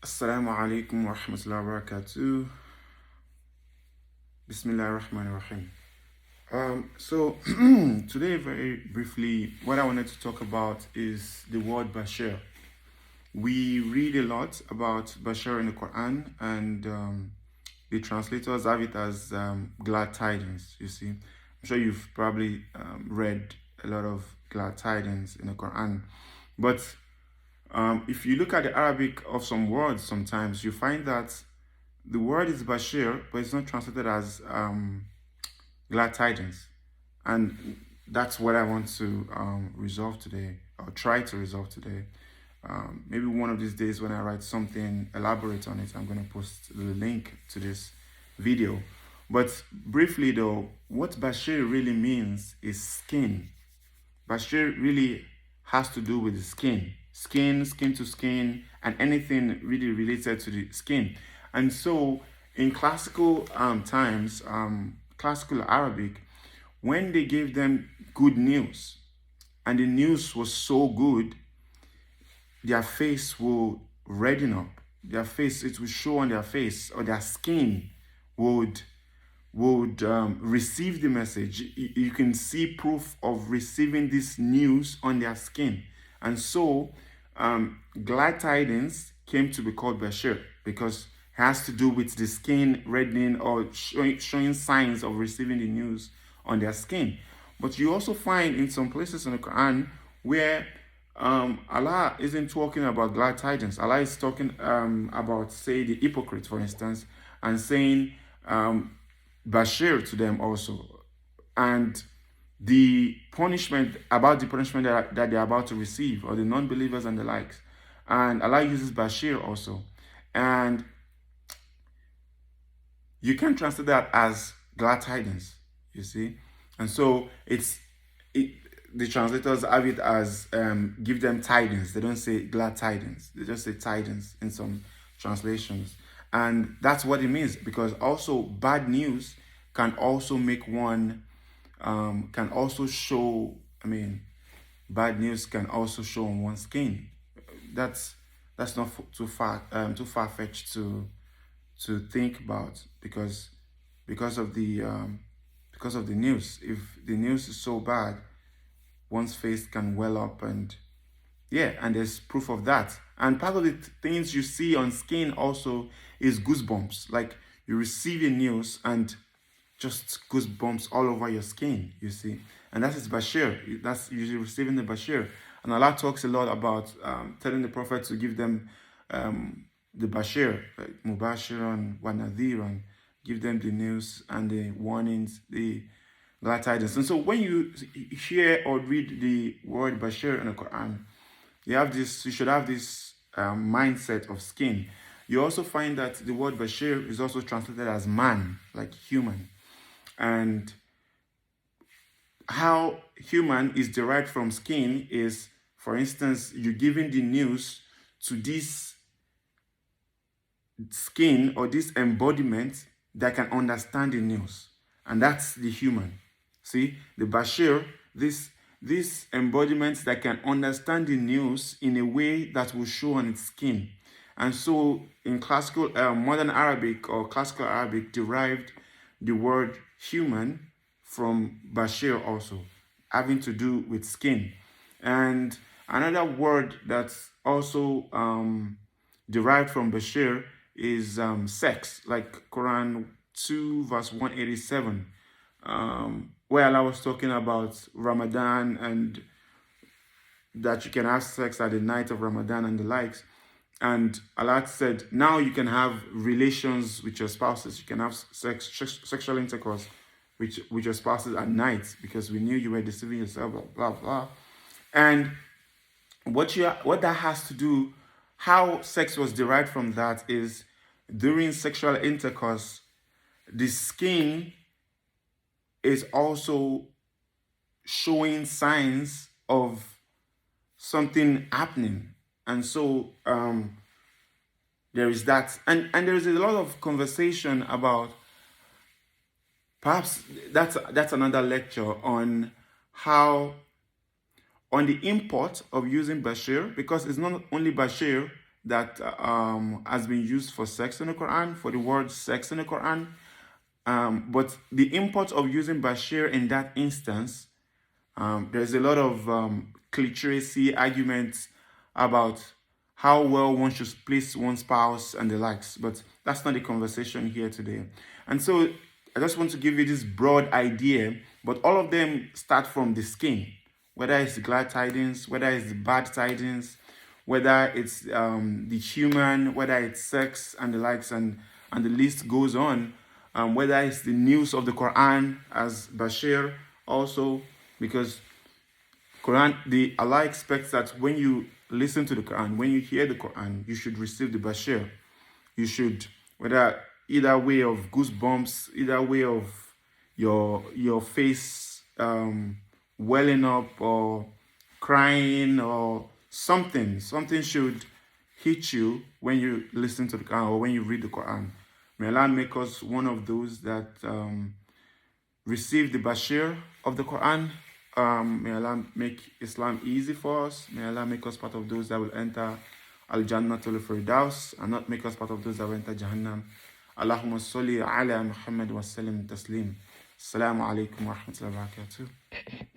Assalamu alaikum wa rahmatullahi wa barakatuh. Bismillah ar-Rahman ar-Rahim. So today, very briefly, what I wanted to talk about is the word basheer. We read a lot about basheer in the Quran, and the translators have it as glad tidings. You see, I'm sure you've probably read a lot of glad tidings in the Quran, but if you look at the Arabic of some words, sometimes you find that the word is basheer, but it's not translated as glad tidings. And that's what I want to resolve today, or try to resolve today. Maybe one of these days when I write something elaborate on it, I'm going to post the link to this video. But briefly though, what basheer really means is skin. Basheer really has to do with the skin. Skin to skin, and anything really related to the skin. And so in classical times, classical Arabic, when they gave them good news, and the news was so good, their face will redden up. Their face, it will show on their face, or their skin would receive the message. You can see proof of receiving this news on their skin. And so glad tidings came to be called basheer because it has to do with the skin reddening or showing signs of receiving the news on their skin. But you also find in some places in the Quran where Allah isn't talking about glad tidings. Allah is talking about, say, the hypocrite, for instance, and saying basheer to them also, and the punishment that they're about to receive, or the non-believers and the likes. And Allah uses basheer also, and you can translate that as glad tidings, you see. And so the translators have it as give them tidings. They don't say glad tidings, they just say tidings in some translations. And that's what it means, because also bad news can also make one, can also show, bad news can also show on one's skin. That's not too far-fetched to think about, because of the news. If the news is so bad, one's face can well up, and there's proof of that. And part of the things you see on skin also is goosebumps. Like you receive a news and just goosebumps all over your skin, you see. And that is basheer. That's usually receiving the basheer. And Allah talks a lot about telling the Prophet to give them the basheer, like mubashiran wa nadhiran, give them the news and the warnings, the glad tidings. And so when you hear or read the word basheer in the Quran, you should have this mindset of skin. You also find that the word basheer is also translated as man, like human. And how human is derived from skin is, for instance, you're giving the news to this skin or this embodiment that can understand the news. And that's the human. See, the basheer, this embodiment that can understand the news in a way that will show on its skin. And so in classical, modern Arabic or classical Arabic derived the word human from basheer also, having to do with skin. And another word that's also derived from basheer is sex, like Quran 2 verse 187, where Allah was talking about Ramadan and that you can have sex at the night of Ramadan and the likes. And Allah said, now you can have relations with your spouses. You can have sexual intercourse with your spouses at night, because we knew you were deceiving yourself, blah, blah, blah. And what that has to do, how sex was derived from that is, during sexual intercourse, the skin is also showing signs of something happening. And so there is that. And there is a lot of conversation about, perhaps that's another lecture on how, on the import of using basheer, because it's not only basheer, that has been used for sex in the Quran, for the word sex in the Quran. But the import of using basheer in that instance, there's a lot of cliteracy arguments about how well one should place one's spouse and the likes, but that's not the conversation here today. And so I just want to give you this broad idea, but all of them start from the skin, whether it's glad tidings, whether it's the bad tidings, whether it's the human, whether it's sex and the likes, and the list goes on. Whether it's the news of the Quran as Bashir also, because Quran, the Allah expects that when you listen to the Quran, when you hear the Quran, you should receive the Bashir. You should, whether either way of goosebumps, either way of your face welling up or crying or something. Something should hit you when you listen to the Quran or when you read the Quran. May Allah make us one of those that receive the Bashir of the Quran. May Allah make Islam easy for us. May Allah make us part of those that will enter Al-Jannatul Firdaus and not make us part of those that will enter Jahannam. Allahumma salli ala Muhammad wa sallim taslim. Assalamu alaikum wa rahmatullahi wa barakatuh.